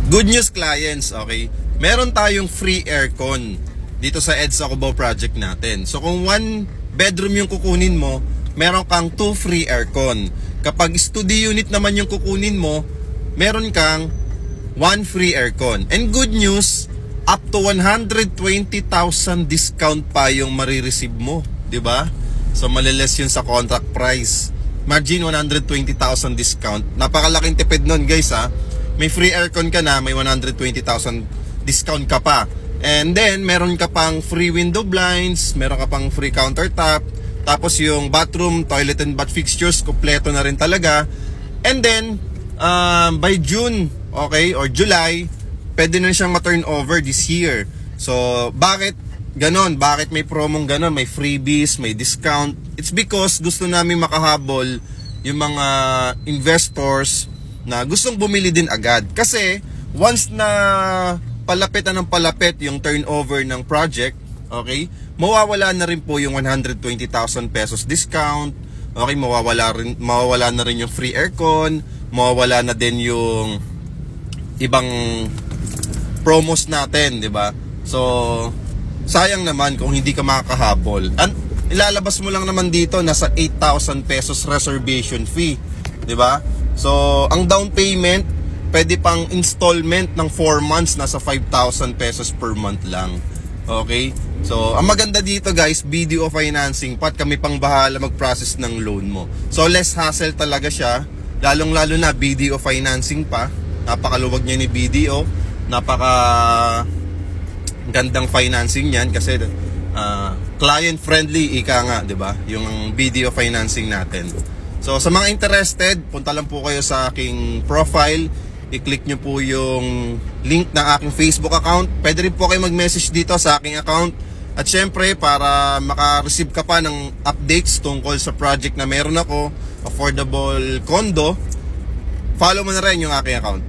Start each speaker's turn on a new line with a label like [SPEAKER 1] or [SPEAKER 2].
[SPEAKER 1] Good news clients, okay? Meron tayong free aircon dito sa EDSA Cubao project natin. So kung 1 bedroom yung kukunin mo, meron kang 2 free aircon. Kapag studio unit naman yung kukunin mo, meron kang 1 free aircon. And good news, up to 120,000 discount pa yung marireceive mo, di ba? So maliles yun sa contract price. Margin 120,000 discount. Napakalaking tipid nun guys ha. May free aircon ka na, may 120,000 discount ka pa. And then, meron ka pang free window blinds, meron ka pang free countertop, tapos yung bathroom, toilet and bath fixtures, kompleto na rin talaga. And then, by June, okay, or July, pwede na siyang ma-turn over this year. So, bakit ganon? Bakit may promong ganon? May freebies, may discount? It's because gusto namin makahabol yung mga investors na gustong bumili din agad. Kasi once na palapit na ng palapit yung turnover ng project, okay, mawawala na rin po yung 120,000 pesos discount, okay, mawawala na rin yung free aircon, mawawala na din yung ibang promos natin, di ba? So, sayang naman kung hindi ka makakahabol. Ilalabas mo lang naman dito, nasa 8,000 pesos reservation fee, di ba? So, ang down payment, pwede pang installment ng 4 months, nasa 5,000 pesos per month lang. Okay? So, ang maganda dito guys, BDO financing, pat kami pang bahala mag-process ng loan mo. So, less hassle talaga siya, lalong-lalo na BDO financing pa. Napakaluwag niya ni BDO, napaka gandang financing niyan kasi client friendly ika nga, 'di ba? Yung BDO financing natin. So sa mga interested, punta lang po kayo sa aking profile, i-click nyo po yung link ng aking Facebook account. Pwede rin po kayo mag-message dito sa aking account. At syempre, para maka-receive ka pa ng updates tungkol sa project na meron ako, affordable condo, follow mo na rin yung aking account.